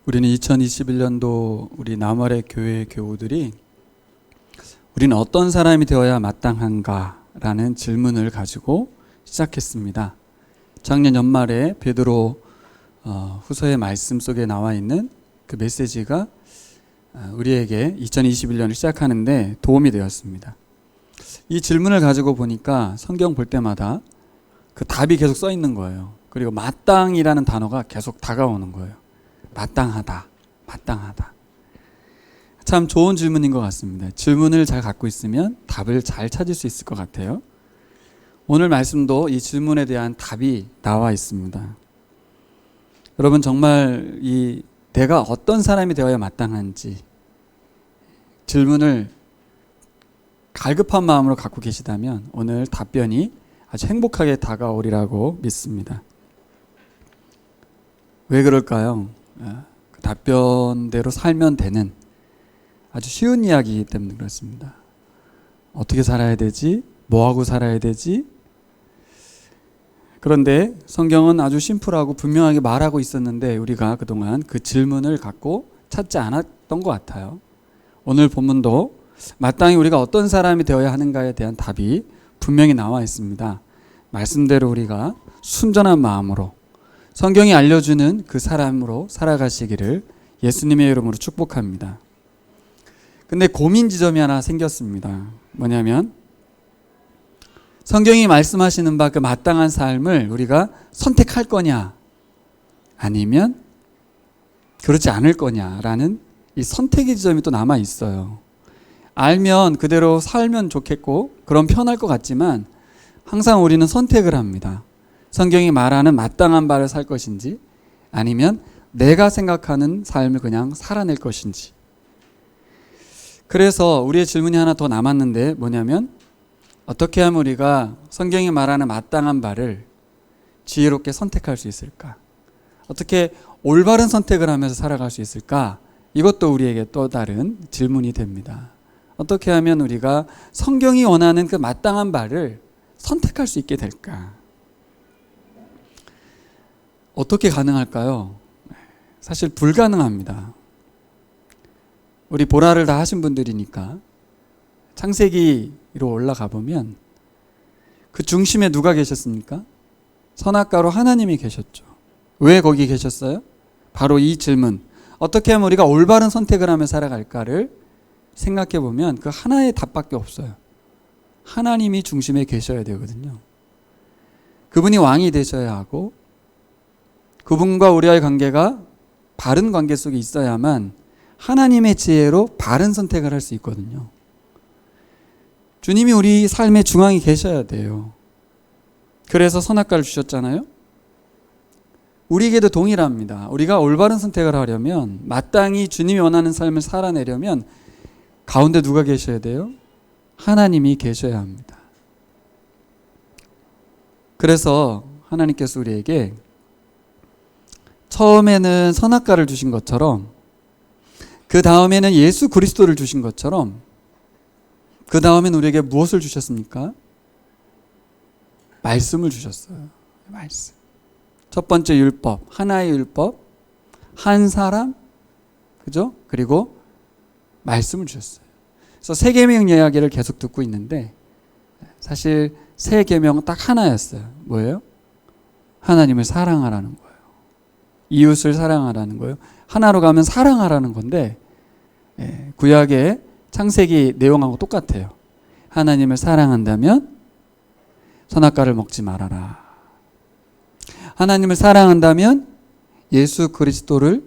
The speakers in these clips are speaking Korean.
우리는 2021년도 우리 남아래 교회 교우들이 우리는 어떤 사람이 되어야 마땅한가 라는 질문을 가지고 시작했습니다. 작년 연말에 베드로 후서의 말씀 속에 나와 있는 그 메시지가 우리에게 2021년을 시작하는데 도움이 되었습니다. 이 질문을 가지고 보니까 성경 볼 때마다 그 답이 계속 써 있는 거예요. 그리고 마땅이라는 단어가 계속 다가오는 거예요. 마땅하다, 마땅하다. 참 좋은 질문인 것 같습니다. 질문을 잘 갖고 있으면 답을 잘 찾을 수 있을 것 같아요. 오늘 말씀도 이 질문에 대한 답이 나와 있습니다. 여러분 정말 내가 어떤 사람이 되어야 마땅한지 질문을 갈급한 마음으로 갖고 계시다면 오늘 답변이 아주 행복하게 다가오리라고 믿습니다. 왜 그럴까요? 그 답변대로 살면 되는 아주 쉬운 이야기이기 때문에 그렇습니다. 어떻게 살아야 되지? 뭐하고 살아야 되지? 그런데 성경은 아주 심플하고 분명하게 말하고 있었는데 우리가 그동안 그 질문을 갖고 찾지 않았던 것 같아요. 오늘 본문도 마땅히 우리가 어떤 사람이 되어야 하는가에 대한 답이 분명히 나와 있습니다. 말씀대로 우리가 순전한 마음으로 성경이 알려주는 그 사람으로 살아가시기를 예수님의 이름으로 축복합니다. 근데 고민 지점이 하나 생겼습니다. 뭐냐면 성경이 말씀하시는 바 그 마땅한 삶을 우리가 선택할 거냐 아니면 그렇지 않을 거냐라는 이 선택의 지점이 또 남아 있어요. 알면 그대로 살면 좋겠고 그럼 편할 것 같지만 항상 우리는 선택을 합니다. 성경이 말하는 마땅한 바를 살 것인지 아니면 내가 생각하는 삶을 그냥 살아낼 것인지. 그래서 우리의 질문이 하나 더 남았는데 뭐냐면 어떻게 하면 우리가 성경이 말하는 마땅한 바를 지혜롭게 선택할 수 있을까? 어떻게 올바른 선택을 하면서 살아갈 수 있을까? 이것도 우리에게 또 다른 질문이 됩니다. 어떻게 하면 우리가 성경이 원하는 그 마땅한 바를 선택할 수 있게 될까? 어떻게 가능할까요? 사실 불가능합니다. 우리 보라를 다 하신 분들이니까 창세기로 올라가 보면 그 중심에 누가 계셨습니까? 선악과로 하나님이 계셨죠. 왜 거기 계셨어요? 바로 이 질문, 어떻게 하면 우리가 올바른 선택을 하며 살아갈까를 생각해 보면 그 하나의 답밖에 없어요. 하나님이 중심에 계셔야 되거든요. 그분이 왕이 되셔야 하고 그분과 우리와의 관계가 바른 관계 속에 있어야만 하나님의 지혜로 바른 선택을 할 수 있거든요. 주님이 우리 삶의 중앙에 계셔야 돼요. 그래서 선악과를 주셨잖아요. 우리에게도 동일합니다. 우리가 올바른 선택을 하려면 마땅히 주님이 원하는 삶을 살아내려면 가운데 누가 계셔야 돼요? 하나님이 계셔야 합니다. 그래서 하나님께서 우리에게 처음에는 선악과를 주신 것처럼 그 다음에는 예수 그리스도를 주신 것처럼 그 다음에는 우리에게 무엇을 주셨습니까? 말씀을 주셨어요. 말씀. 첫 번째 율법, 하나의 율법, 한 사람, 그죠? 그리고 말씀을 주셨어요. 그래서 세 계명 이야기를 계속 듣고 있는데 사실 세 계명은 딱 하나였어요. 뭐예요? 하나님을 사랑하라는 거예요. 이웃을 사랑하라는 거예요. 하나로 가면 사랑하라는 건데 구약의 창세기 내용하고 똑같아요. 하나님을 사랑한다면 선악과를 먹지 말아라. 하나님을 사랑한다면 예수 그리스도를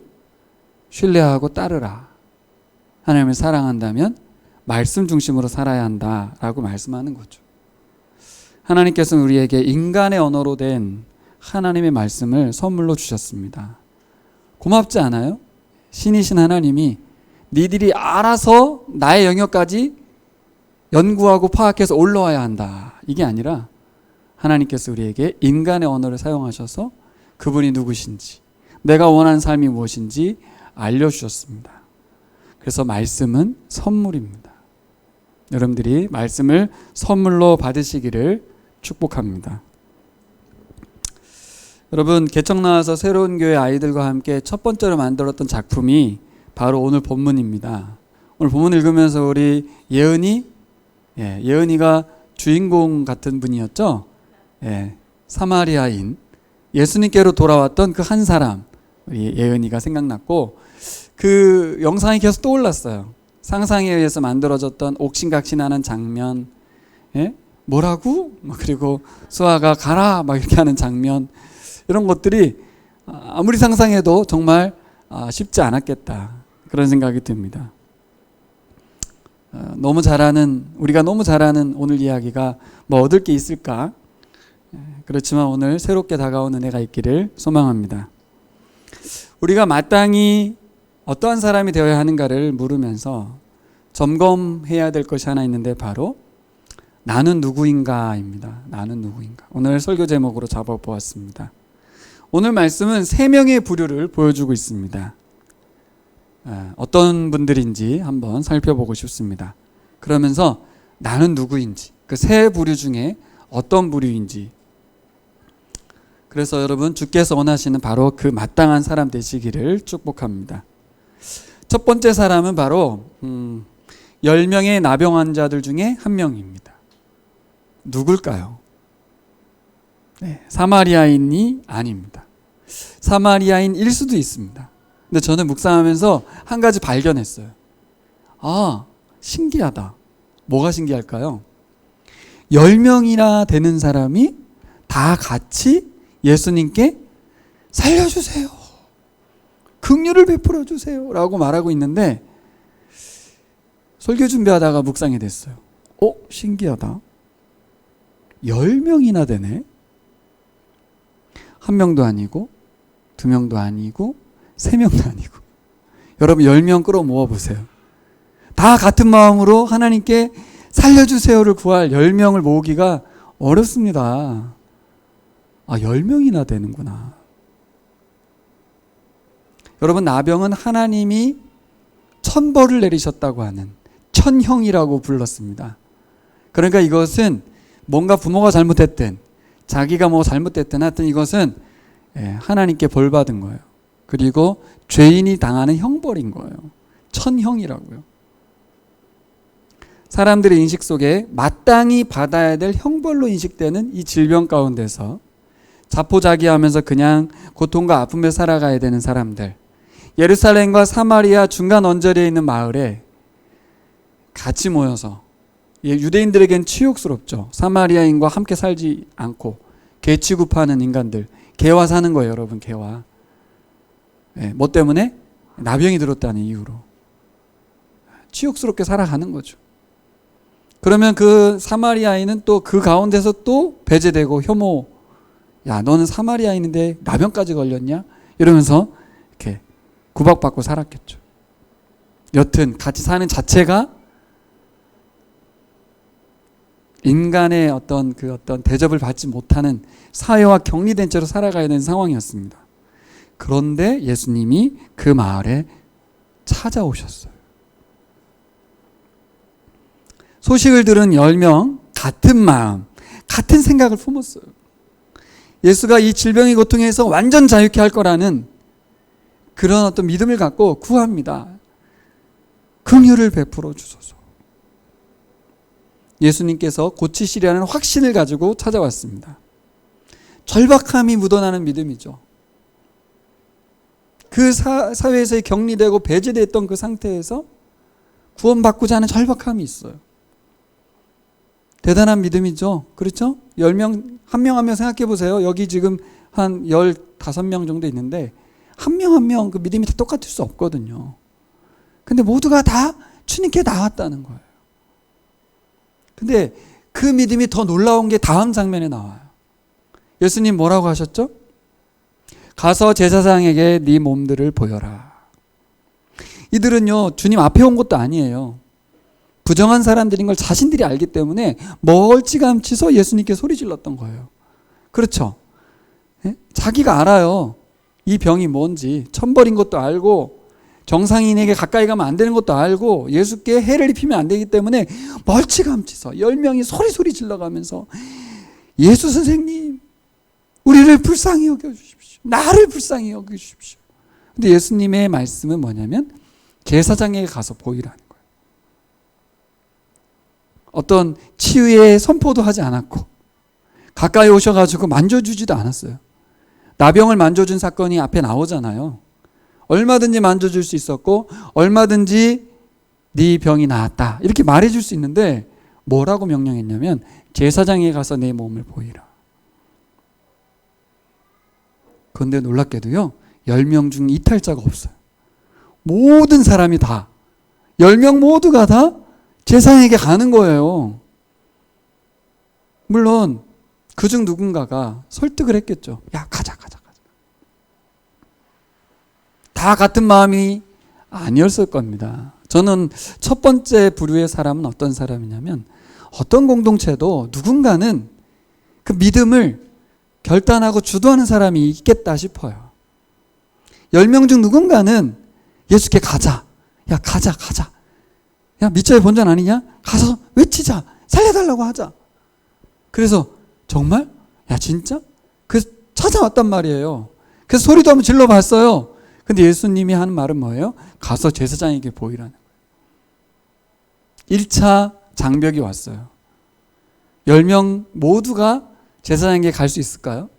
신뢰하고 따르라. 하나님을 사랑한다면 말씀 중심으로 살아야 한다라고 말씀하는 거죠. 하나님께서는 우리에게 인간의 언어로 된 하나님의 말씀을 선물로 주셨습니다. 고맙지 않아요? 신이신 하나님이 니들이 알아서 나의 영역까지 연구하고 파악해서 올라와야 한다. 이게 아니라 하나님께서 우리에게 인간의 언어를 사용하셔서 그분이 누구신지, 내가 원하는 삶이 무엇인지 알려주셨습니다. 그래서 말씀은 선물입니다. 여러분들이 말씀을 선물로 받으시기를 축복합니다. 여러분, 개척 나와서 새로운 교회 아이들과 함께 첫 번째로 만들었던 작품이 바로 오늘 본문입니다. 오늘 본문 읽으면서 우리 예은이가 주인공 같은 분이었죠. 사마리아인, 예수님께로 돌아왔던 그 한 사람, 우리 예은이가 생각났고, 그 영상이 계속 떠올랐어요. 상상에 의해서 만들어졌던 옥신각신하는 장면, 뭐라고? 그리고 수아가 가라 막 이렇게 하는 장면, 이런 것들이 아무리 상상해도 정말 쉽지 않았겠다, 그런 생각이 듭니다. 우리가 너무 잘하는 오늘 이야기가 뭐 얻을 게 있을까? 그렇지만 오늘 새롭게 다가오는 은혜가 있기를 소망합니다. 우리가 마땅히 어떠한 사람이 되어야 하는가를 물으면서 점검해야 될 것이 하나 있는데, 바로 나는 누구인가입니다. 나는 누구인가. 오늘 설교 제목으로 잡아보았습니다. 오늘 말씀은 3명의 부류를 보여주고 있습니다. 어떤 분들인지 한번 살펴보고 싶습니다. 그러면서 나는 누구인지, 그 3부류 중에 어떤 부류인지, 그래서 여러분, 주께서 원하시는 바로 그 마땅한 사람 되시기를 축복합니다. 첫 번째 사람은 바로 10명의 나병 환자들 중에 한 명입니다. 누굴까요? 사마리아인이 아닙니다. 사마리아인일 수도 있습니다. 근데 저는 묵상하면서 한 가지 발견했어요. 신기하다. 뭐가 신기할까요? 10명이나 되는 사람이 다 같이 예수님께 살려주세요, 긍휼을 베풀어 주세요 라고 말하고 있는데, 설교 준비하다가 묵상이 됐어요. 신기하다. 10명이나 되네. 1명도 아니고 2명도 아니고 3명도 아니고. 여러분, 10명 끌어모아 보세요. 다 같은 마음으로 하나님께 살려주세요를 구할 10명을 모으기가 어렵습니다. 10명이나 되는구나. 여러분, 나병은 하나님이 천벌을 내리셨다고 하는 천형이라고 불렀습니다. 그러니까 이것은 뭔가 부모가 잘못했든 자기가 뭐 잘못됐든 하여튼 이것은 하나님께 벌 받은 거예요. 그리고 죄인이 당하는 형벌인 거예요. 천형이라고요. 사람들의 인식 속에 마땅히 받아야 될 형벌로 인식되는 이 질병 가운데서 자포자기하면서 그냥 고통과 아픔에 살아가야 되는 사람들, 예루살렘과 사마리아 중간 언저리에 있는 마을에 같이 모여서, 유대인들에겐 치욕스럽죠. 사마리아인과 함께 살지 않고 개 취급하는 인간들, 개와 사는 거예요, 여러분. 개와. 뭐 때문에? 나병이 들었다는 이유로 치욕스럽게 살아가는 거죠. 그러면 그 사마리아인은 또 그 가운데서 또 배제되고 혐오, 야, 너는 사마리아인인데 나병까지 걸렸냐? 이러면서 이렇게 구박받고 살았겠죠. 여튼 같이 사는 자체가 인간의 어떤 대접을 받지 못하는 사회와 격리된 채로 살아가야 되는 상황이었습니다. 그런데 예수님이 그 마을에 찾아오셨어요. 소식을 들은 10명, 같은 마음, 같은 생각을 품었어요. 예수가 이 질병의 고통에서 완전 자유케 할 거라는 그런 어떤 믿음을 갖고 구합니다. 긍휼을 베풀어 주소서. 예수님께서 고치시려는 확신을 가지고 찾아왔습니다. 절박함이 묻어나는 믿음이죠. 그 사회에서 격리되고 배제됐던 그 상태에서 구원받고자 하는 절박함이 있어요. 대단한 믿음이죠. 그렇죠? 10명, 한 명 한 명 생각해 보세요. 여기 지금 한 15명 정도 있는데 한 명 한 명 그 믿음이 다 똑같을 수 없거든요. 근데 모두가 다 주님께 나왔다는 거예요. 근데 그 믿음이 더 놀라운 게 다음 장면에 나와요. 예수님 뭐라고 하셨죠? 가서 제사장에게 네 몸들을 보여라. 이들은요, 주님 앞에 온 것도 아니에요. 부정한 사람들인 걸 자신들이 알기 때문에 멀찌감치서 예수님께 소리 질렀던 거예요. 그렇죠? 자기가 알아요. 이 병이 뭔지. 천벌인 것도 알고 정상인에게 가까이 가면 안 되는 것도 알고 예수께 해를 입히면 안 되기 때문에 멀찌감치서 10명이 소리 질러가면서 예수 선생님, 우리를 불쌍히 여겨주십시오. 나를 불쌍히 여겨주십시오. 근데 예수님의 말씀은 뭐냐면 제사장에게 가서 보이라는 거예요. 어떤 치유의 선포도 하지 않았고 가까이 오셔가지고 만져주지도 않았어요. 나병을 만져준 사건이 앞에 나오잖아요. 얼마든지 만져줄 수 있었고 얼마든지 네 병이 나았다 이렇게 말해줄 수 있는데 뭐라고 명령했냐면 제사장에 가서 내 몸을 보이라. 그런데 놀랍게도요 10명 중 이탈자가 없어요. 모든 사람이 다 10명 모두가 다 제사장에게 가는 거예요. 물론 그중 누군가가 설득을 했겠죠. 야 가자. 다 같은 마음이 아니었을 겁니다. 저는 첫 번째 부류의 사람은 어떤 사람이냐면 어떤 공동체도 누군가는 그 믿음을 결단하고 주도하는 사람이 있겠다 싶어요. 10명 중 누군가는 예수께 가자. 야 가자. 야 미쳐의 본전 아니냐? 가서 외치자. 살려달라고 하자. 그래서 정말? 야 진짜? 그래서 찾아왔단 말이에요. 그래서 소리도 한번 질러봤어요. 근데 예수님이 하는 말은 뭐예요? 가서 제사장에게 보이라는 거예요. 1차 장벽이 왔어요. 10명 모두가 제사장에게 갈 수 있을까요?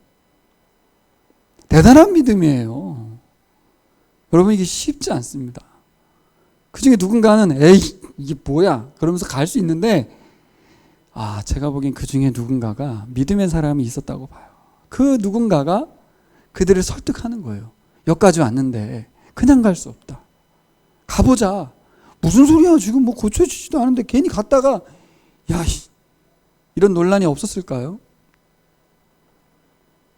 대단한 믿음이에요. 여러분 이게 쉽지 않습니다. 그 중에 누군가는 에이 이게 뭐야 그러면서 갈 수 있는데 제가 보기엔 그 중에 누군가가 믿음의 사람이 있었다고 봐요. 그 누군가가 그들을 설득하는 거예요. 여기까지 왔는데 그냥 갈 수 없다. 가보자. 무슨 소리야 지금 뭐 고쳐주지도 않은데 괜히 갔다가 이런 논란이 없었을까요?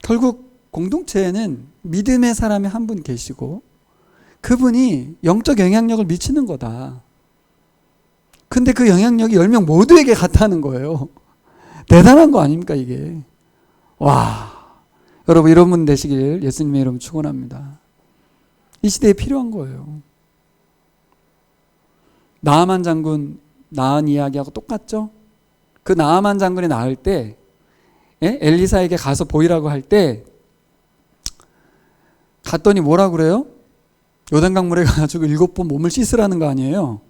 결국 공동체에는 믿음의 사람이 한 분 계시고 그분이 영적 영향력을 미치는 거다. 근데 그 영향력이 10명 모두에게 갔다는 거예요. 대단한 거 아닙니까 이게. 여러분 이런 분 되시길 예수님의 이름 축원합니다. 이 시대에 필요한 거예요. 나아만 장군 낳은 이야기하고 똑같죠? 그 나아만 장군이 낳을 때 엘리사에게 가서 보이라고 할 때 갔더니 뭐라 그래요? 요단강물에 가가지고 7번 몸을 씻으라는 거 아니에요?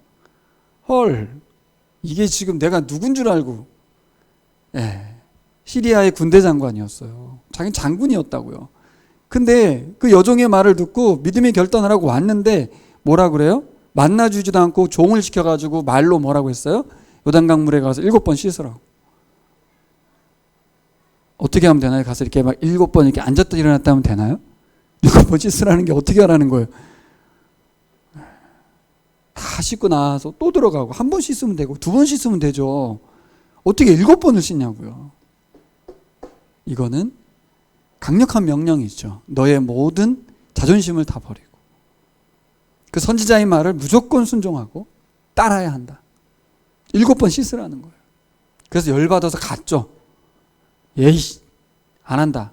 헐, 이게 지금 내가 누군 줄 알고 시리아의 군대 장관이었어요. 자기는 장군이었다고요. 근데 그 여종의 말을 듣고 믿음의 결단을 하고 왔는데 뭐라 그래요? 만나주지도 않고 종을 시켜가지고 말로 뭐라고 했어요? 요단강물에 가서 7번 씻으라고. 어떻게 하면 되나요? 가서 이렇게 막 7번 이렇게 앉았다 일어났다 하면 되나요? 7번 씻으라는 게 어떻게 하라는 거예요? 다 씻고 나와서 또 들어가고 한 번 씻으면 되고 2번 씻으면 되죠. 어떻게 7번을 씻냐고요. 이거는 강력한 명령이죠. 너의 모든 자존심을 다 버리고 그 선지자의 말을 무조건 순종하고 따라야 한다. 7번 씻으라는 거예요. 그래서 열받아서 갔죠. 예이 안 한다.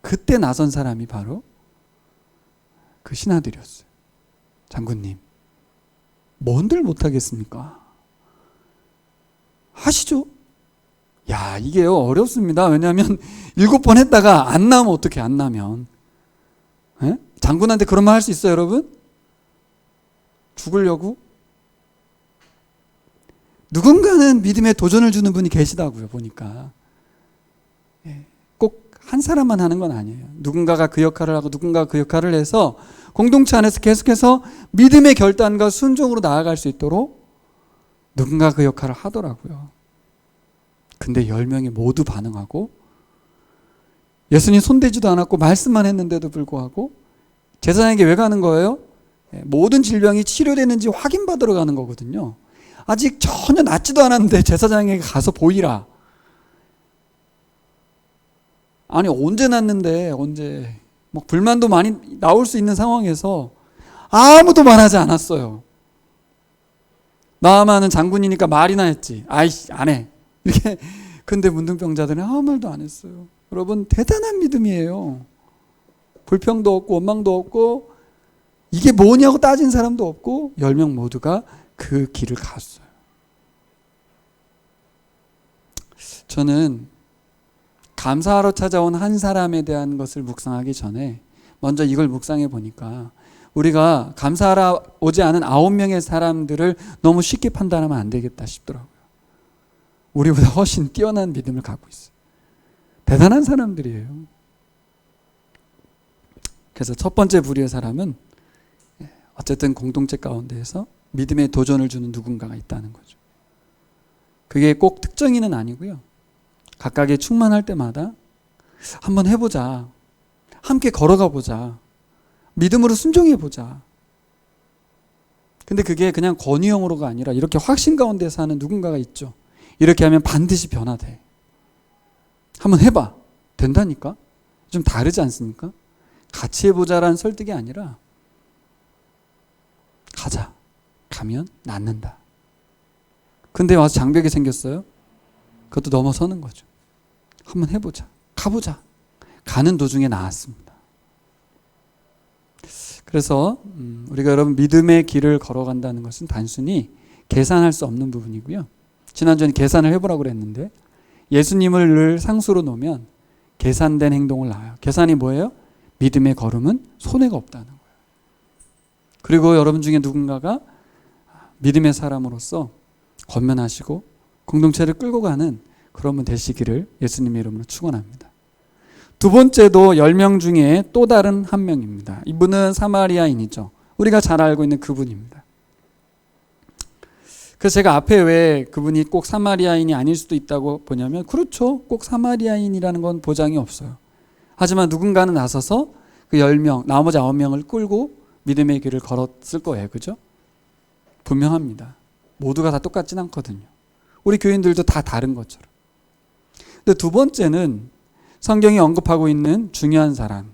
그때 나선 사람이 바로 그 신하들이었어요. 장군님 뭔들 못하겠습니까? 하시죠. 이게요 어렵습니다. 왜냐하면 7번 했다가 안 나오면 어떻게 안 나면 장군한테 그런 말 할 수 있어요 여러분? 죽으려고? 누군가는 믿음에 도전을 주는 분이 계시다고요 보니까. 꼭 한 사람만 하는 건 아니에요. 누군가가 그 역할을 하고 누군가가 그 역할을 해서 공동체 안에서 계속해서 믿음의 결단과 순종으로 나아갈 수 있도록 누군가 그 역할을 하더라고요. 근데 10명이 모두 반응하고 예수님 손대지도 않았고 말씀만 했는데도 불구하고 제사장에게 왜 가는 거예요? 모든 질병이 치료되는지 확인받으러 가는 거거든요. 아직 전혀 낫지도 않았는데 제사장에게 가서 보이라. 아니 언제 낫는데 언제 막 불만도 많이 나올 수 있는 상황에서 아무도 말하지 않았어요. 나아만은 장군이니까 말이나 했지. 아이씨 안 해. 이렇게. 근데 문둥병자들은 아무 말도 안 했어요. 여러분 대단한 믿음이에요. 불평도 없고 원망도 없고 이게 뭐냐고 따진 사람도 없고 10명 모두가 그 길을 갔어요. 저는 감사하러 찾아온 한 사람에 대한 것을 묵상하기 전에 먼저 이걸 묵상해 보니까 우리가 감사하러 오지 않은 9명의 사람들을 너무 쉽게 판단하면 안 되겠다 싶더라고요. 우리보다 훨씬 뛰어난 믿음을 갖고 있어요. 대단한 사람들이에요. 그래서 첫 번째 부류의 사람은 어쨌든 공동체 가운데에서 믿음의 도전을 주는 누군가가 있다는 거죠. 그게 꼭 특정인은 아니고요. 각각의 충만할 때마다 한번 해보자. 함께 걸어가 보자. 믿음으로 순종해 보자. 근데 그게 그냥 권유형으로가 아니라 이렇게 확신 가운데 사는 누군가가 있죠. 이렇게 하면 반드시 변화돼. 한번 해봐. 된다니까? 좀 다르지 않습니까? 같이 해보자라는 설득이 아니라 가자. 가면 낫는다. 근데 와서 장벽이 생겼어요. 그것도 넘어서는 거죠. 한번 해보자. 가보자. 가는 도중에 나았습니다. 그래서 우리가 여러분 믿음의 길을 걸어간다는 것은 단순히 계산할 수 없는 부분이고요. 지난주에 계산을 해보라고 그랬는데 예수님을 늘 상수로 놓으면 계산된 행동을 낳아요. 계산이 뭐예요? 믿음의 걸음은 손해가 없다는 거예요. 그리고 여러분 중에 누군가가 믿음의 사람으로서 권면하시고 공동체를 끌고 가는 그런 분 되시기를 예수님의 이름으로 축원합니다. 두 번째도 10명 중에 또 다른 한 명입니다. 이분은 사마리아인이죠. 우리가 잘 알고 있는 그분입니다. 그래서 제가 앞에 왜 그분이 꼭 사마리아인이 아닐 수도 있다고 보냐면 그렇죠. 꼭 사마리아인이라는 건 보장이 없어요. 하지만 누군가는 나서서 그 10명, 나머지 9명을 끌고 믿음의 길을 걸었을 거예요. 그죠? 분명합니다. 모두가 다 똑같진 않거든요. 우리 교인들도 다 다른 것처럼. 근데 두 번째는 성경이 언급하고 있는 중요한 사람,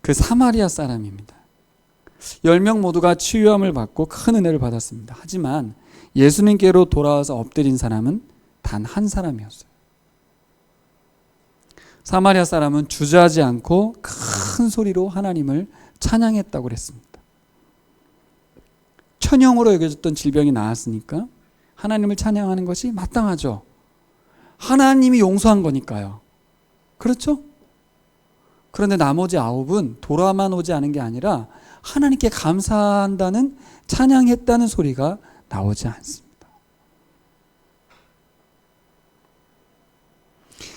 그 사마리아 사람입니다. 10명 모두가 치유함을 받고 큰 은혜를 받았습니다. 하지만 예수님께로 돌아와서 엎드린 사람은 단 한 사람이었어요. 사마리아 사람은 주저하지 않고 큰 소리로 하나님을 찬양했다고 그랬습니다. 천형으로 여겨졌던 질병이 나았으니까 하나님을 찬양하는 것이 마땅하죠. 하나님이 용서한 거니까요. 그렇죠? 그런데 나머지 9은 돌아만 오지 않은 게 아니라 하나님께 감사한다는 찬양했다는 소리가 나오지 않습니다.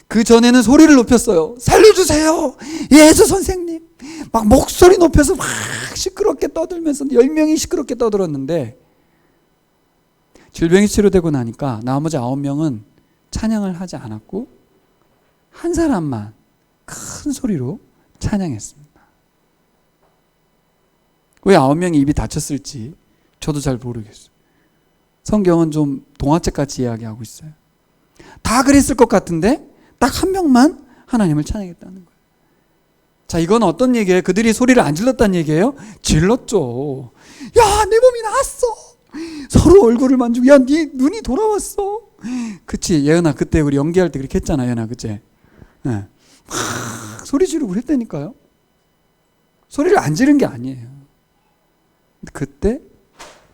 그 전에는 소리를 높였어요. 살려주세요. 예수 선생님. 막 목소리 높여서 막 시끄럽게 떠들면서 10명이 시끄럽게 떠들었는데 질병이 치료되고 나니까 나머지 9명은 찬양을 하지 않았고 한 사람만 큰 소리로 찬양했습니다. 왜 9명이 입이 닫혔을지 저도 잘 모르겠어요. 성경은 좀 동화책같이 이야기하고 있어요. 다 그랬을 것 같은데 딱 한 명만 하나님을 찬양했다는 거예요. 자, 이건 어떤 얘기예요? 그들이 소리를 안 질렀다는 얘기예요? 질렀죠. 야, 내 몸이 나았어. 서로 얼굴을 만지고 야, 네 눈이 돌아왔어. 그치, 예은아 그때 우리 연기할 때 그렇게 했잖아, 예은아, 그치? 네. 막 소리 지르고 그랬다니까요. 소리를 안 지른 게 아니에요. 그때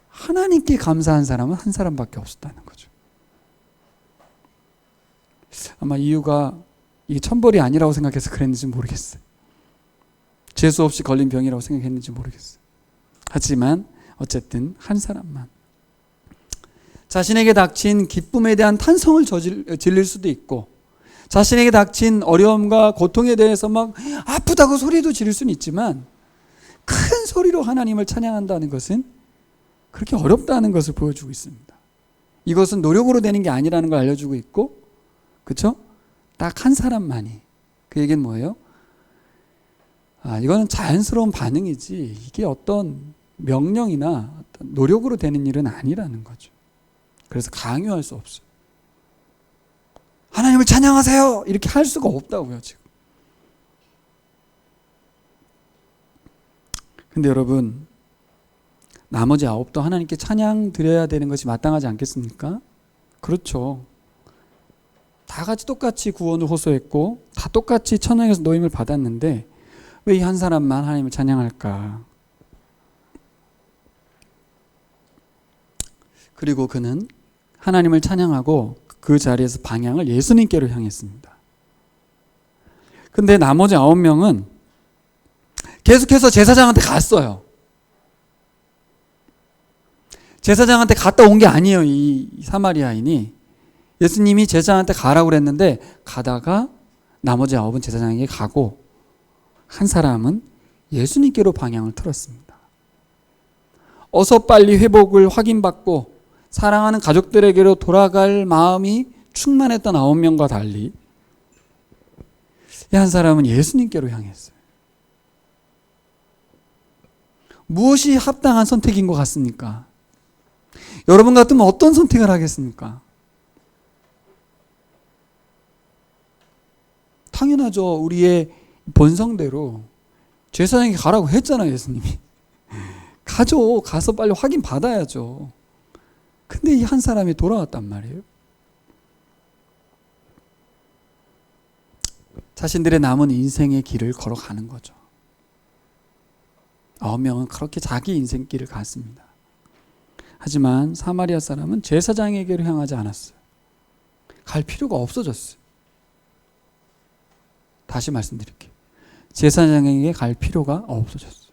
하나님께 감사한 사람은 한 사람밖에 없었다는 거죠. 아마 이유가 이게 천벌이 아니라고 생각해서 그랬는지 모르겠어요. 재수 없이 걸린 병이라고 생각했는지 모르겠어요. 하지만 어쨌든 한 사람만 자신에게 닥친 기쁨에 대한 탄성을 질릴 수도 있고 자신에게 닥친 어려움과 고통에 대해서 막 아프다고 소리도 지를 수는 있지만 큰 소리로 하나님을 찬양한다는 것은 그렇게 어렵다는 것을 보여주고 있습니다. 이것은 노력으로 되는 게 아니라는 걸 알려주고 있고 그렇죠? 딱 한 사람만이 그 얘기는 뭐예요? 이거는 자연스러운 반응이지 이게 어떤 명령이나 어떤 노력으로 되는 일은 아니라는 거죠. 그래서 강요할 수 없어요. 하나님을 찬양하세요 이렇게 할 수가 없다고요 지금. 근데 여러분 나머지 9도 하나님께 찬양 드려야 되는 것이 마땅하지 않겠습니까? 그렇죠. 다 같이 똑같이 구원을 호소했고 다 똑같이 천왕에서 노임을 받았는데 왜 이 한 사람만 하나님을 찬양할까? 그리고 그는 하나님을 찬양하고 그 자리에서 방향을 예수님께로 향했습니다. 근데 나머지 9명은 계속해서 제사장한테 갔어요. 제사장한테 갔다 온 게 아니에요. 이 사마리아인이. 예수님이 제사장한테 가라고 그랬는데 가다가 나머지 9은 제사장에게 가고 한 사람은 예수님께로 방향을 틀었습니다. 어서 빨리 회복을 확인받고 사랑하는 가족들에게로 돌아갈 마음이 충만했던 9명과 달리 이 한 사람은 예수님께로 향했어요. 무엇이 합당한 선택인 것 같습니까? 여러분 같으면 어떤 선택을 하겠습니까? 당연하죠. 우리의 본성대로 제사장에게 가라고 했잖아요, 예수님이. 가죠. 가서 빨리 확인 받아야죠. 근데 이 한 사람이 돌아왔단 말이에요. 자신들의 남은 인생의 길을 걸어가는 거죠. 9명은 그렇게 자기 인생길을 갔습니다. 하지만 사마리아 사람은 제사장에게로 향하지 않았어요. 갈 필요가 없어졌어요. 다시 말씀드릴게요. 제사장에게 갈 필요가 없어졌어요.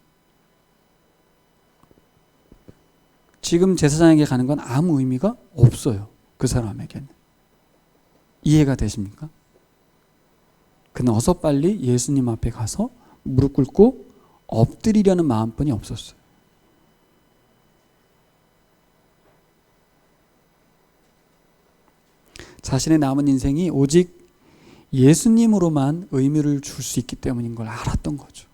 지금 제사장에게 가는 건 아무 의미가 없어요. 그 사람에게는. 이해가 되십니까? 그는 어서 빨리 예수님 앞에 가서 무릎 꿇고 엎드리려는 마음뿐이 없었어요. 자신의 남은 인생이 오직 예수님으로만 의미를 줄 수 있기 때문인 걸 알았던 거죠.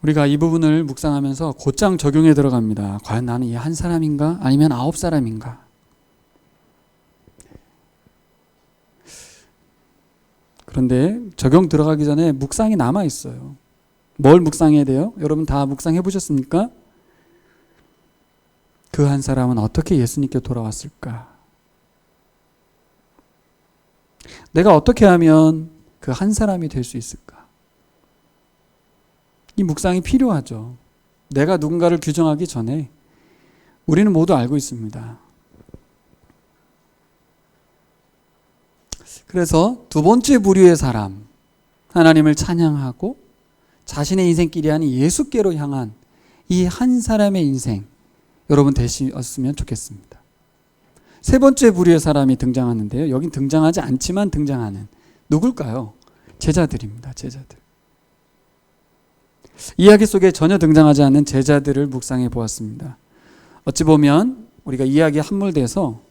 우리가 이 부분을 묵상하면서 곧장 적용에 들어갑니다. 과연 나는 이 한 사람인가? 아니면 9사람인가? 그런데 적용 들어가기 전에 묵상이 남아 있어요. 뭘 묵상해야 돼요? 여러분 다 묵상해 보셨습니까? 그 한 사람은 어떻게 예수님께 돌아왔을까? 내가 어떻게 하면 그 한 사람이 될 수 있을까? 이 묵상이 필요하죠. 내가 누군가를 규정하기 전에 우리는 모두 알고 있습니다. 그래서 두 번째 부류의 사람, 하나님을 찬양하고 자신의 인생길이 아닌 예수께로 향한 이 한 사람의 인생, 여러분 되셨으면 좋겠습니다. 세 번째 부류의 사람이 등장하는데요. 여긴 등장하지 않지만 등장하는 누굴까요? 제자들입니다. 제자들. 이야기 속에 전혀 등장하지 않는 제자들을 묵상해 보았습니다. 어찌 보면 우리가 이야기에 함몰돼서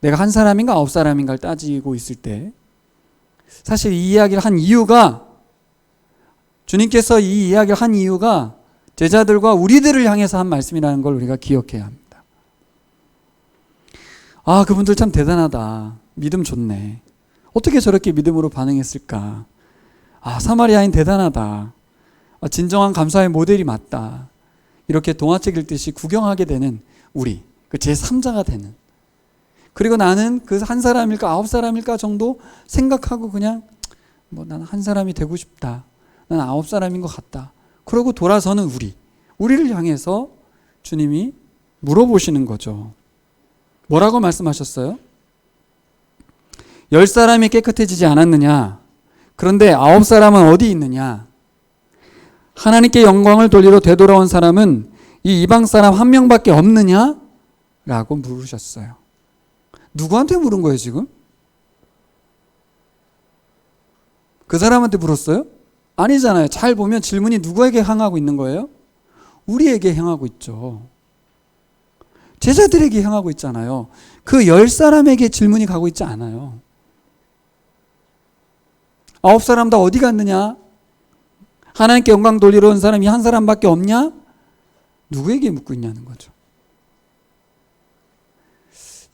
내가 한 사람인가 9사람인가를 따지고 있을 때 사실 이 이야기를 한 이유가 주님께서 이 이야기를 한 이유가 제자들과 우리들을 향해서 한 말씀이라는 걸 우리가 기억해야 합니다. 아, 그분들 참 대단하다. 믿음 좋네. 어떻게 저렇게 믿음으로 반응했을까? 아, 사마리아인 대단하다. 아, 진정한 감사의 모델이 맞다. 이렇게 동화책 읽듯이 구경하게 되는 우리, 그 제3자가 되는. 그리고 나는 그 한 사람일까 9사람일까 정도 생각하고 그냥 나는 한 사람이 되고 싶다. 나는 9사람인 것 같다. 그러고 돌아서는 우리를 향해서 주님이 물어보시는 거죠. 뭐라고 말씀하셨어요? 10사람이 깨끗해지지 않았느냐? 그런데 9사람은 어디 있느냐? 하나님께 영광을 돌리러 되돌아온 사람은 이 이방 사람 한 명밖에 없느냐? 라고 물으셨어요. 누구한테 물은 거예요, 지금? 그 사람한테 물었어요? 아니잖아요. 잘 보면 질문이 누구에게 향하고 있는 거예요? 우리에게 향하고 있죠. 제자들에게 향하고 있잖아요. 그 10사람에게 질문이 가고 있지 않아요. 9사람 다 어디 갔느냐? 하나님께 영광 돌리러 온 사람이 한 사람밖에 없냐? 누구에게 묻고 있냐는 거죠.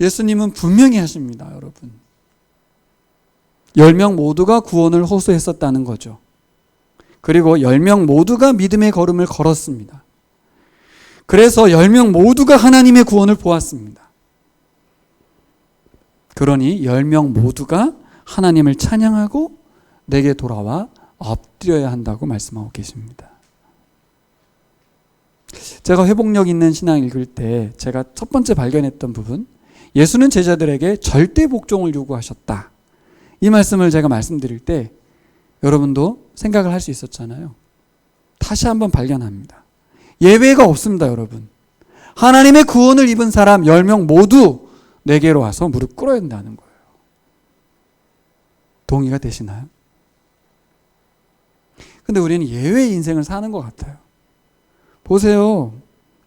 예수님은 분명히 하십니다, 여러분. 10명 모두가 구원을 호소했었다는 거죠. 그리고 10명 모두가 믿음의 걸음을 걸었습니다. 그래서 10명 모두가 하나님의 구원을 보았습니다. 그러니 10명 모두가 하나님을 찬양하고 내게 돌아와 엎드려야 한다고 말씀하고 계십니다. 제가 회복력 있는 신앙 읽을 때 제가 첫 번째 발견했던 부분, 예수는 제자들에게 절대 복종을 요구하셨다. 이 말씀을 제가 말씀드릴 때 여러분도 생각을 할 수 있었잖아요. 다시 한번 발견합니다. 예외가 없습니다, 여러분. 하나님의 구원을 입은 사람 10명 모두 내게로 와서 무릎 꿇어야 된다는 거예요. 동의가 되시나요? 근데 우리는 예외의 인생을 사는 것 같아요. 보세요.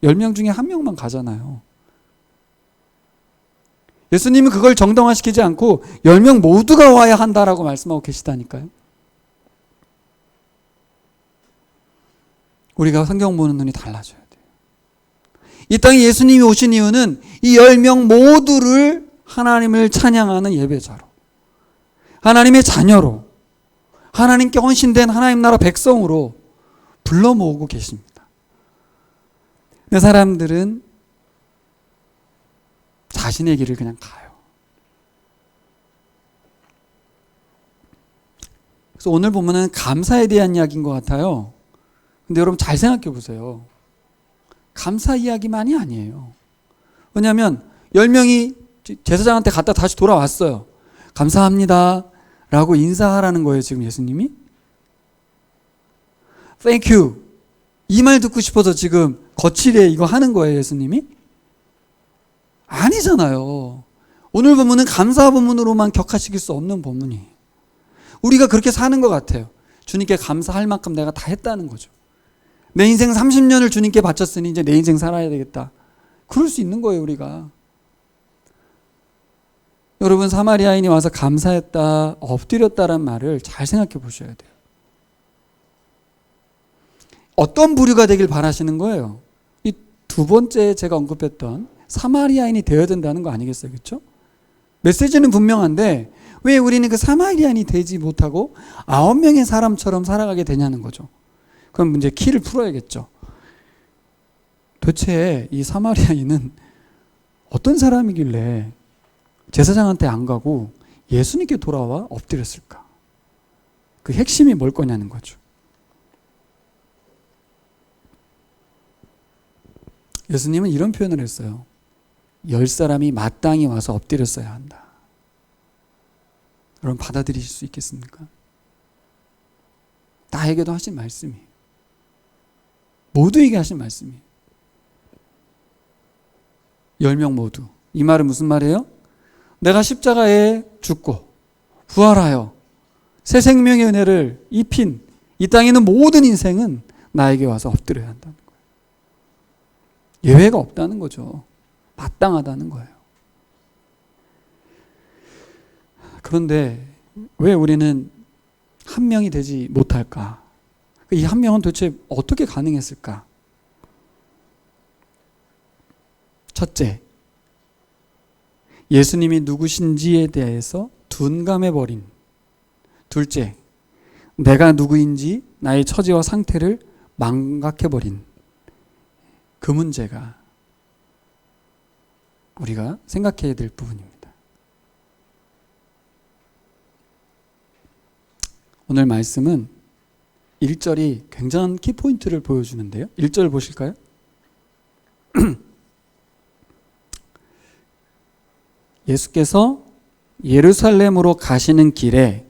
10명 중에 1명만 가잖아요. 예수님은 그걸 정당화시키지 않고 10명 모두가 와야 한다라고 말씀하고 계시다니까요. 우리가 성경 보는 눈이 달라져야 돼요. 이 땅에 예수님이 오신 이유는 이 10명 모두를 하나님을 찬양하는 예배자로, 하나님의 자녀로, 하나님께 헌신된 하나님 나라 백성으로 불러 모으고 계십니다. 근데 사람들은 자신의 길을 그냥 가요. 그래서 오늘 보면은 감사에 대한 이야기인 것 같아요. 근데 여러분 잘 생각해 보세요. 감사 이야기만이 아니에요. 왜냐하면 10명이 제사장한테 갔다 다시 돌아왔어요. 감사합니다 라고 인사하라는 거예요, 지금 예수님이. Thank you. 이 말 듣고 싶어서 지금 거칠게 이거 하는 거예요, 예수님이? 아니잖아요. 오늘 본문은 감사 본문으로만 격화시킬 수 없는 본문이에요. 우리가 그렇게 사는 것 같아요. 주님께 감사할 만큼 내가 다 했다는 거죠. 내 인생 30년을 주님께 바쳤으니 이제 내 인생 살아야 되겠다. 그럴 수 있는 거예요, 우리가. 여러분, 사마리아인이 와서 감사했다, 엎드렸다란 말을 잘 생각해 보셔야 돼요. 어떤 부류가 되길 바라시는 거예요? 이 두 번째 제가 언급했던 사마리아인이 되어야 된다는 거 아니겠어요? 그렇죠? 메시지는 분명한데 왜 우리는 그 사마리아인이 되지 못하고 9명의 사람처럼 살아가게 되냐는 거죠. 그럼 문제 키를 풀어야겠죠. 도대체 이 사마리아인은 어떤 사람이길래 제사장한테 안 가고 예수님께 돌아와 엎드렸을까? 그 핵심이 뭘 거냐는 거죠. 예수님은 이런 표현을 했어요. 10사람이 마땅히 와서 엎드렸어야 한다. 여러분 받아들이실 수 있겠습니까? 나에게도 하신 말씀이에요. 모두에게 하신 말씀이에요. 10명 모두. 이 말은 무슨 말이에요? 내가 십자가에 죽고 부활하여 새 생명의 은혜를 입힌 이 땅에 있는 모든 인생은 나에게 와서 엎드려야 한다는 거예요. 예외가 없다는 거죠. 마땅하다는 거예요. 그런데 왜 우리는 한 명이 되지 못할까? 이 한 명은 도대체 어떻게 가능했을까? 첫째, 예수님이 누구신지에 대해서 둔감해버린. 둘째, 내가 누구인지 나의 처지와 상태를 망각해버린. 그 문제가 우리가 생각해야 될 부분입니다. 오늘 말씀은 1절이 굉장한 키포인트를 보여주는데요. 1절 보실까요? 예수께서 예루살렘으로 가시는 길에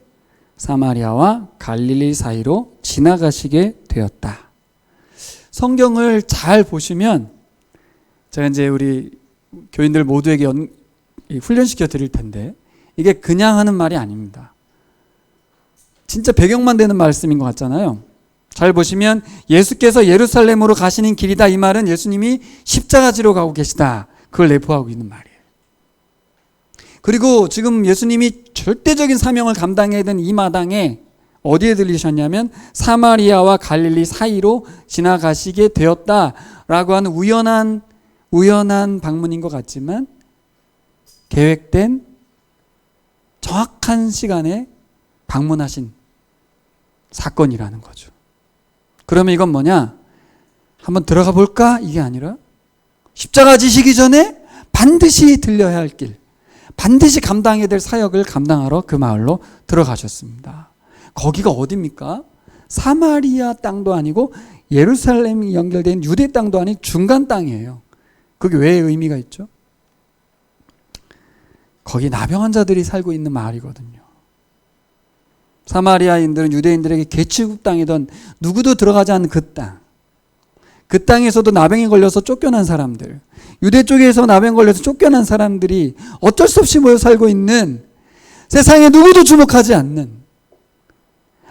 사마리아와 갈릴리 사이로 지나가시게 되었다. 성경을 잘 보시면 제가 이제 우리 교인들 모두에게 훈련시켜 드릴 텐데 이게 그냥 하는 말이 아닙니다. 진짜 배경만 되는 말씀인 것 같잖아요. 잘 보시면 예수께서 예루살렘으로 가시는 길이다. 이 말은 예수님이 십자가 지러 가고 계시다. 그걸 내포하고 있는 말이에요. 그리고 지금 예수님이 절대적인 사명을 감당해야 되는 이 마당에 어디에 들리셨냐면 사마리아와 갈릴리 사이로 지나가시게 되었다라고 하는 우연한 방문인 것 같지만 계획된 정확한 시간에 방문하신 사건이라는 거죠. 그러면 이건 뭐냐? 한번 들어가 볼까? 이게 아니라 십자가 지시기 전에 반드시 들려야 할 길, 반드시 감당해야 될 사역을 감당하러 그 마을로 들어가셨습니다. 거기가 어디입니까? 사마리아 땅도 아니고 예루살렘이 연결된 유대 땅도 아닌 중간 땅이에요. 그게 왜 의미가 있죠? 거기 나병 환자들이 살고 있는 마을이거든요. 사마리아인들은 유대인들에게 개취급당이던 누구도 들어가지 않는 그 땅. 그 땅에서도 나병이 걸려서 쫓겨난 사람들, 유대 쪽에서 나병 걸려서 쫓겨난 사람들이 어쩔 수 없이 모여 살고 있는, 세상에 누구도 주목하지 않는,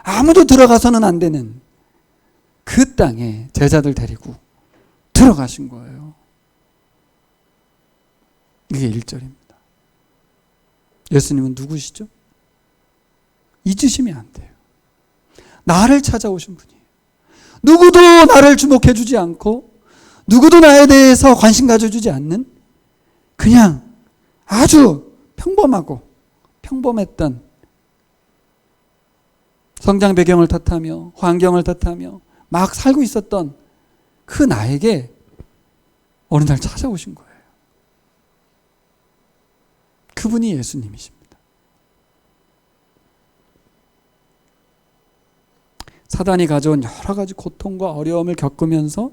아무도 들어가서는 안 되는 그 땅에 제자들 데리고 들어가신 거예요. 이게 1절입니다. 예수님은 누구시죠? 잊으시면 안 돼요. 나를 찾아오신 분이에요. 누구도 나를 주목해 주지 않고 누구도 나에 대해서 관심 가져주지 않는, 그냥 아주 평범하고 평범했던, 성장 배경을 탓하며 환경을 탓하며 막 살고 있었던 그 나에게 어느 날 찾아오신 거예요. 그분이 예수님이십니다. 사단이 가져온 여러 가지 고통과 어려움을 겪으면서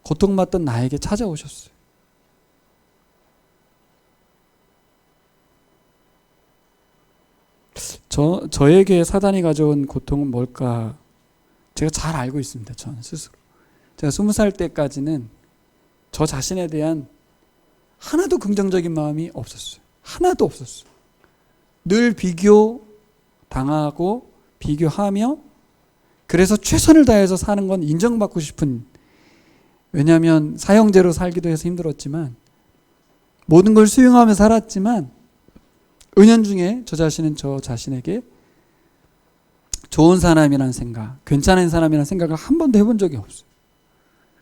고통받던 나에게 찾아오셨어요. 저에게 사단이 가져온 고통은 뭘까? 제가 잘 알고 있습니다. 저는 스스로. 제가 20살 때까지는 저 자신에 대한 하나도 긍정적인 마음이 없었어요. 하나도 없었어요. 늘 비교당하고 비교하며, 그래서 최선을 다해서 사는 건 인정받고 싶은, 왜냐하면 사형제로 살기도 해서 힘들었지만 모든 걸 수용하며 살았지만 은연중에 저 자신은 저 자신에게 좋은 사람이라는 생각, 괜찮은 사람이라는 생각을 한 번도 해본 적이 없어요.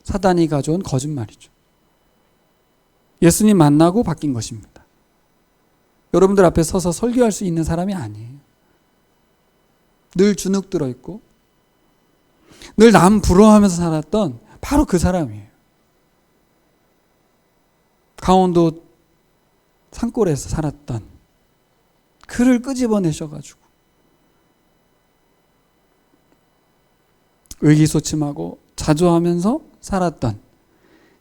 사단이 가져온 거짓말이죠. 예수님 만나고 바뀐 것입니다. 여러분들 앞에 서서 설교할 수 있는 사람이 아니에요. 늘 주눅 들어있고 늘 남 부러워하면서 살았던 바로 그 사람이에요. 강원도 산골에서 살았던, 그를 끄집어내셔가지고 의기소침하고 자조하면서 살았던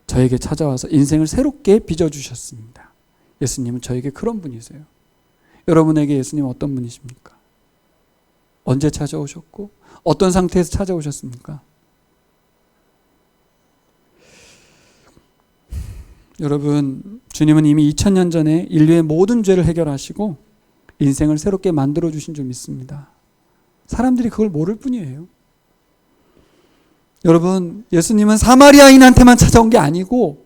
저에게 찾아와서 인생을 새롭게 빚어주셨습니다. 예수님은 저에게 그런 분이세요. 여러분에게 예수님은 어떤 분이십니까? 언제 찾아오셨고 어떤 상태에서 찾아오셨습니까? 여러분, 주님은 이미 2000년 전에 인류의 모든 죄를 해결하시고 인생을 새롭게 만들어주신 줄 믿습니다. 사람들이 그걸 모를 뿐이에요. 여러분, 예수님은 사마리아인한테만 찾아온 게 아니고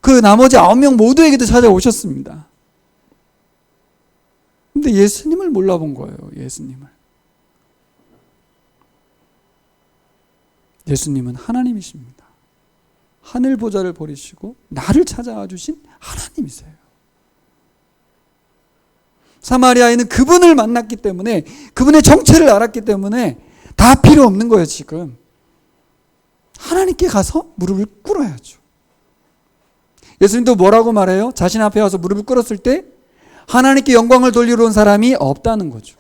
그 나머지 9명 모두에게도 찾아오셨습니다. 근데 예수님을 몰라본 거예요. 예수님은 하나님이십니다. 하늘 보좌를 버리시고 나를 찾아와 주신 하나님이세요. 사마리아인은 그분을 만났기 때문에, 그분의 정체를 알았기 때문에 다 필요 없는 거예요. 지금 하나님께 가서 무릎을 꿇어야죠. 예수님도 뭐라고 말해요? 자신 앞에 와서 무릎을 꿇었을 때 하나님께 영광을 돌리러 온 사람이 없다는 거죠.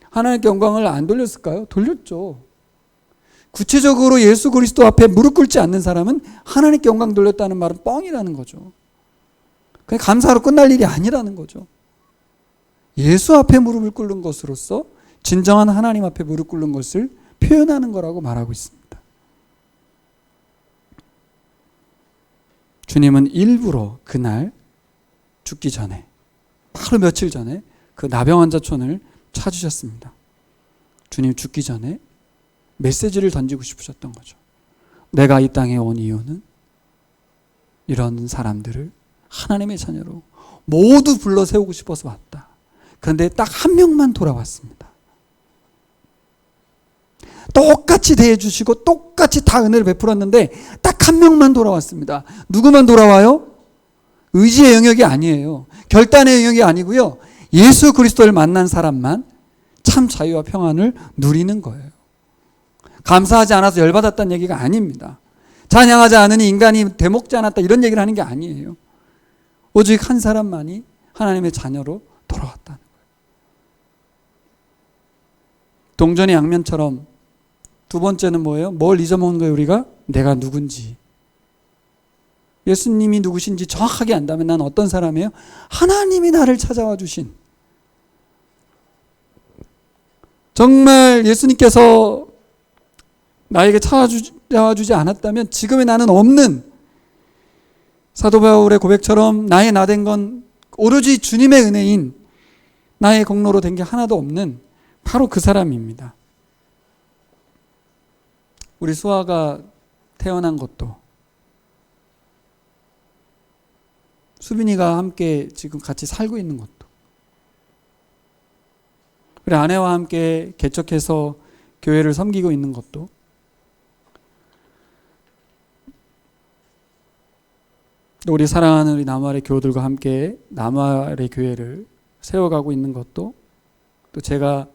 하나님께 영광을 안 돌렸을까요? 돌렸죠. 구체적으로 예수 그리스도 앞에 무릎 꿇지 않는 사람은 하나님께 영광 돌렸다는 말은 뻥이라는 거죠. 그냥 감사로 끝날 일이 아니라는 거죠. 예수 앞에 무릎을 꿇는 것으로서 진정한 하나님 앞에 무릎 꿇는 것을 표현하는 거라고 말하고 있습니다. 주님은 일부러 그날 죽기 전에, 바로 며칠 전에 그 나병 환자촌을 찾으셨습니다. 주님 죽기 전에 메시지를 던지고 싶으셨던 거죠. 내가 이 땅에 온 이유는 이런 사람들을 하나님의 자녀로 모두 불러 세우고 싶어서 왔다. 그런데 딱 한 명만 돌아왔습니다. 똑같이 대해주시고 똑같이 다 은혜를 베풀었는데 딱 한 명만 돌아왔습니다. 누구만 돌아와요? 의지의 영역이 아니에요. 결단의 영역이 아니고요. 예수 그리스도를 만난 사람만 참 자유와 평안을 누리는 거예요. 감사하지 않아서 열받았다는 얘기가 아닙니다. 찬양하지 않으니 인간이 되먹지 않았다, 이런 얘기를 하는 게 아니에요. 오직 한 사람만이 하나님의 자녀로 돌아왔다는 거예요. 동전의 양면처럼 두 번째는 뭐예요? 뭘 잊어먹는 거예요, 우리가? 내가 누군지. 예수님이 누구신지 정확하게 안다면 난 어떤 사람이에요? 하나님이 나를 찾아와 주신, 정말 예수님께서 나에게 찾아와 주지 않았다면 지금의 나는 없는, 사도 바울의 고백처럼 나의 나 된 건 오로지 주님의 은혜인, 나의 공로로 된 게 하나도 없는 바로 그 사람입니다. 우리 수아가 태어난 것도, 수빈이가 함께 지금 같이 살고 있는 것도, 우리 아내와 함께 개척해서 교회를 섬기고 있는 것도, 우리 사랑하는 우리 나무아래 교우들과 함께 나무아래 교회를 세워가고 있는 것도, 또 제가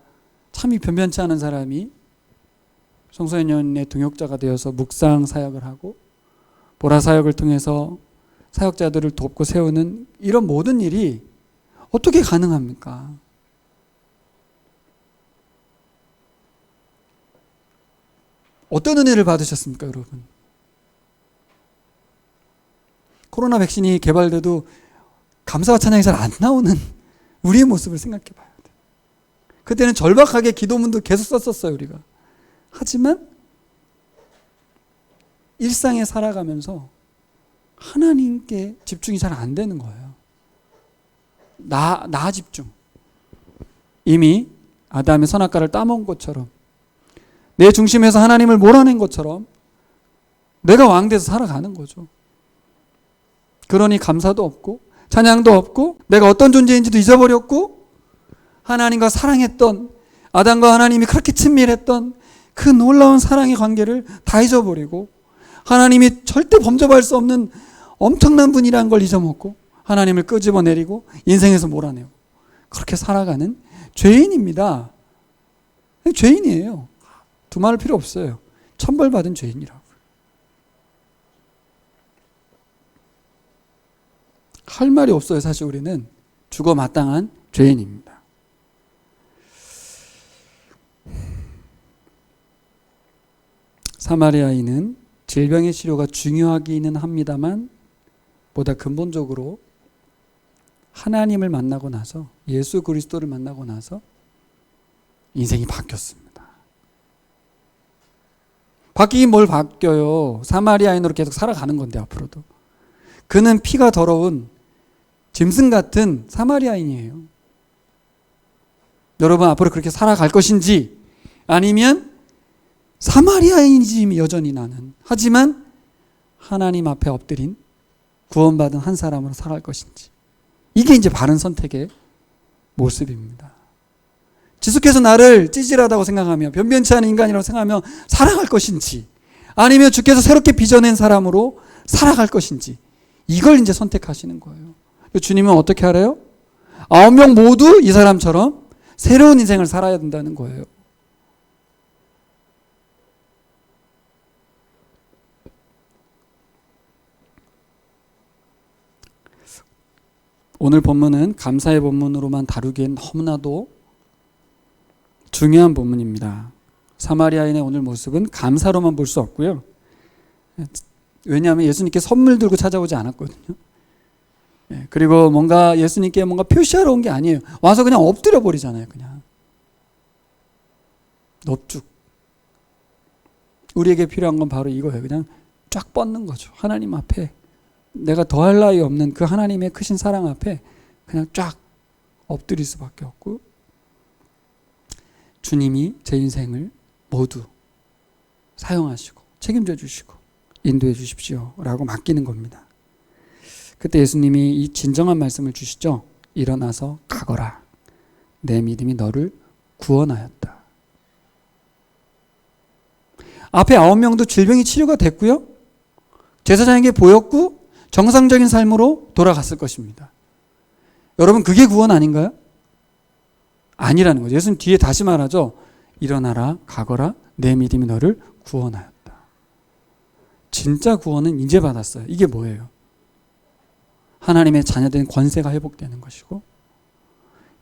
참이 변변치 않은 사람이 청소년의 동역자가 되어서 묵상 사역을 하고 보라 사역을 통해서 사역자들을 돕고 세우는 이런 모든 일이 어떻게 가능합니까? 어떤 은혜를 받으셨습니까, 여러분? 코로나 백신이 개발돼도 감사와 찬양이 잘 안 나오는 우리의 모습을 생각해 봐야 돼. 그때는 절박하게 기도문도 계속 썼었어요, 우리가. 하지만 일상에 살아가면서 하나님께 집중이 잘 안 되는 거예요. 나 집중. 이미 아담의 선악과를 따먹은 것처럼, 내 중심에서 하나님을 몰아낸 것처럼 내가 왕돼서 살아가는 거죠. 그러니 감사도 없고 찬양도 없고 내가 어떤 존재인지도 잊어버렸고, 하나님과 사랑했던, 아담과 하나님이 그렇게 친밀했던 그 놀라운 사랑의 관계를 다 잊어버리고, 하나님이 절대 범접할 수 없는 엄청난 분이라는 걸 잊어먹고 하나님을 끄집어내리고 인생에서 몰아내고 그렇게 살아가는 죄인입니다. 죄인이에요. 두말할 필요 없어요. 천벌받은 죄인이라고. 할 말이 없어요. 사실 우리는 죽어 마땅한 죄인입니다. 사마리아인은 질병의 치료가 중요하기는 합니다만 보다 근본적으로 하나님을 만나고 나서, 예수 그리스도를 만나고 나서 인생이 바뀌었습니다. 바뀌긴 뭘 바뀌어요. 사마리아인으로 계속 살아가는 건데 앞으로도. 그는 피가 더러운 짐승 같은 사마리아인이에요. 여러분 앞으로 그렇게 살아갈 것인지, 아니면 사마리아인이지 여전히 나는, 하지만 하나님 앞에 엎드린 구원받은 한 사람으로 살아갈 것인지, 이게 이제 바른 선택의 모습입니다. 지속해서 나를 찌질하다고 생각하며 변변치 않은 인간이라고 생각하며 살아갈 것인지, 아니면 주께서 새롭게 빚어낸 사람으로 살아갈 것인지, 이걸 이제 선택하시는 거예요. 주님은 어떻게 하래요? 9명 모두 이 사람처럼 새로운 인생을 살아야 된다는 거예요. 오늘 본문은 감사의 본문으로만 다루기엔 너무나도 중요한 본문입니다. 사마리아인의 오늘 모습은 감사로만 볼 수 없고요. 왜냐하면 예수님께 선물 들고 찾아오지 않았거든요. 그리고 뭔가 예수님께 뭔가 표시하러 온 게 아니에요. 와서 그냥 엎드려 버리잖아요. 그냥 넙죽. 우리에게 필요한 건 바로 이거예요. 그냥 쫙 뻗는 거죠. 하나님 앞에, 내가 더할 나위 없는 그 하나님의 크신 사랑 앞에 그냥 쫙 엎드릴 수밖에 없고, 주님이 제 인생을 모두 사용하시고 책임져 주시고 인도해 주십시오 라고 맡기는 겁니다. 그때 예수님이 이 진정한 말씀을 주시죠. 일어나서 가거라. 내 믿음이 너를 구원하였다. 앞에 9명도 질병이 치료가 됐고요. 제사장에게 보였고 정상적인 삶으로 돌아갔을 것입니다. 여러분, 그게 구원 아닌가요? 아니라는 거죠. 예수님 뒤에 다시 말하죠. 일어나라, 가거라, 내 믿음이 너를 구원하였다. 진짜 구원은 이제 받았어요. 이게 뭐예요? 하나님의 자녀된 권세가 회복되는 것이고,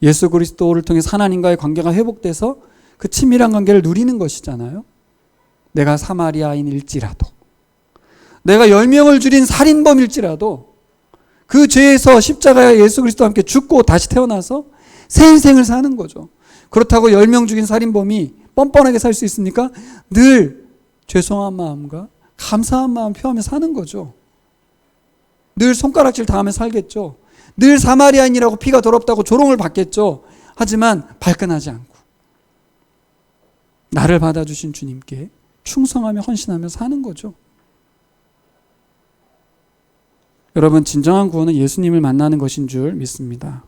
예수 그리스도를 통해서 하나님과의 관계가 회복돼서 그 친밀한 관계를 누리는 것이잖아요. 내가 사마리아인일지라도, 내가 10명을 죽인 살인범일지라도 그 죄에서 십자가에 예수 그리스도와 함께 죽고 다시 태어나서 새 인생을 사는 거죠. 그렇다고 10명 죽인 살인범이 뻔뻔하게 살 수 있습니까? 늘 죄송한 마음과 감사한 마음 표하며 사는 거죠. 늘 손가락질 당하며 살겠죠. 늘 사마리아인이라고 피가 더럽다고 조롱을 받겠죠. 하지만 발끈하지 않고 나를 받아주신 주님께 충성하며 헌신하며 사는 거죠. 여러분, 진정한 구원은 예수님을 만나는 것인 줄 믿습니다.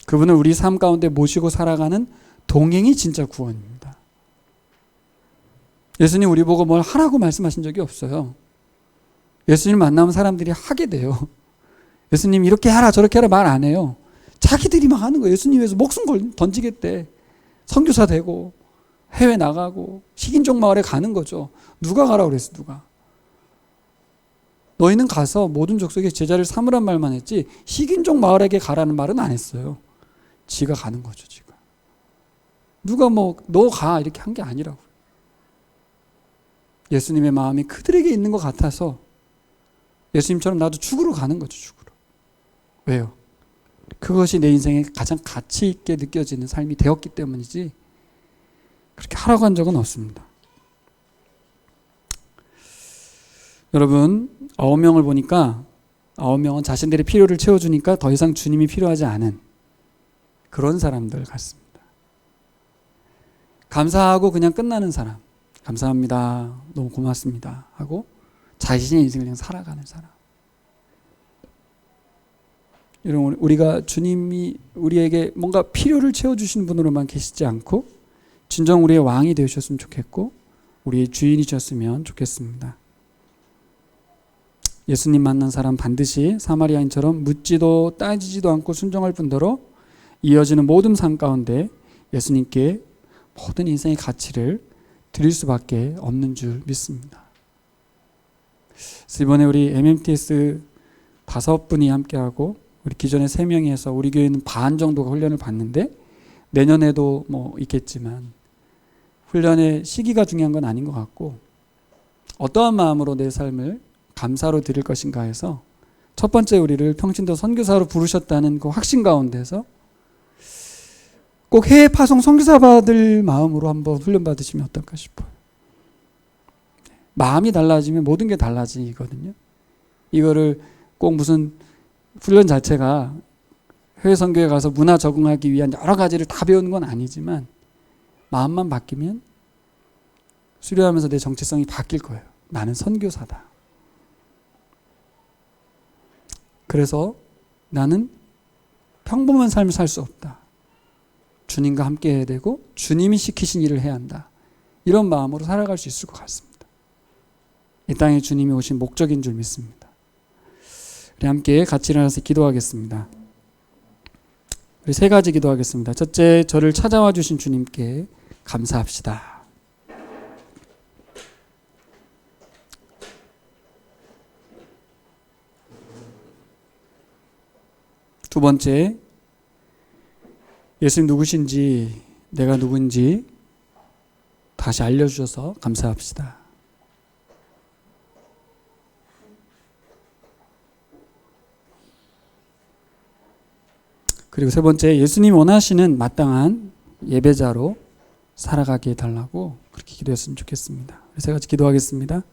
그분을 우리 삶 가운데 모시고 살아가는 동행이 진짜 구원입니다. 예수님 우리 보고 뭘 하라고 말씀하신 적이 없어요. 예수님 만나면 사람들이 하게 돼요. 예수님 이렇게 하라 저렇게 하라 말 안 해요. 자기들이 막 하는 거예요. 예수님 위해서 목숨 던지겠대. 선교사 되고 해외 나가고 식인종 마을에 가는 거죠. 누가 가라고 그랬어, 누가. 너희는 가서 모든 족속의 제자를 삼으란 말만 했지 식인종 마을에게 가라는 말은 안 했어요. 지가 가는 거죠, 지가. 누가 뭐 너 가 이렇게 한 게 아니라고. 예수님의 마음이 그들에게 있는 것 같아서 예수님처럼 나도 죽으러 가는 거죠, 죽으러. 왜요? 그것이 내 인생에 가장 가치 있게 느껴지는 삶이 되었기 때문이지 그렇게 하라고 한 적은 없습니다. 여러분, 9명을 보니까 9명은 자신들의 필요를 채워주니까 더 이상 주님이 필요하지 않은 그런 사람들 같습니다. 감사하고 그냥 끝나는 사람. 감사합니다. 너무 고맙습니다. 하고 자신의 인생을 그냥 살아가는 사람. 여러분, 우리가 주님이 우리에게 뭔가 필요를 채워주시는 분으로만 계시지 않고 진정 우리의 왕이 되셨으면 좋겠고 우리의 주인이셨으면 좋겠습니다. 예수님 만난 사람 반드시 사마리아인처럼 묻지도 따지지도 않고 순종할 뿐더러 이어지는 모든 삶 가운데 예수님께 모든 인생의 가치를 드릴 수밖에 없는 줄 믿습니다. 그래서 이번에 우리 MMTS 5분이 함께하고 우리 기존에 3명이 해서 우리 교회는 반 정도가 훈련을 받는데 내년에도 뭐 있겠지만 훈련의 시기가 중요한 건 아닌 것 같고 어떠한 마음으로 내 삶을 감사로 드릴 것인가 해서 첫 번째 우리를 평신도 선교사로 부르셨다는 그 확신 가운데서 꼭 해외 파송 선교사 받을 마음으로 한번 훈련 받으시면 어떨까 싶어요. 마음이 달라지면 모든 게 달라지거든요. 이거를 꼭 무슨 훈련 자체가 해외 선교에 가서 문화 적응하기 위한 여러 가지를 다 배우는 건 아니지만 마음만 바뀌면 수료하면서 내 정체성이 바뀔 거예요. 나는 선교사다. 그래서 나는 평범한 삶을 살 수 없다. 주님과 함께 해야 되고 주님이 시키신 일을 해야 한다. 이런 마음으로 살아갈 수 있을 것 같습니다. 이 땅에 주님이 오신 목적인 줄 믿습니다. 우리 함께 같이 일어나서 기도하겠습니다. 우리 3가지 기도하겠습니다. 첫째, 저를 찾아와 주신 주님께 감사합시다. 두 번째, 예수님 누구신지 내가 누군지 다시 알려주셔서 감사합시다. 그리고 세 번째, 예수님이 원하시는 마땅한 예배자로 살아가게 해달라고 그렇게 기도했으면 좋겠습니다. 3가지 기도하겠습니다.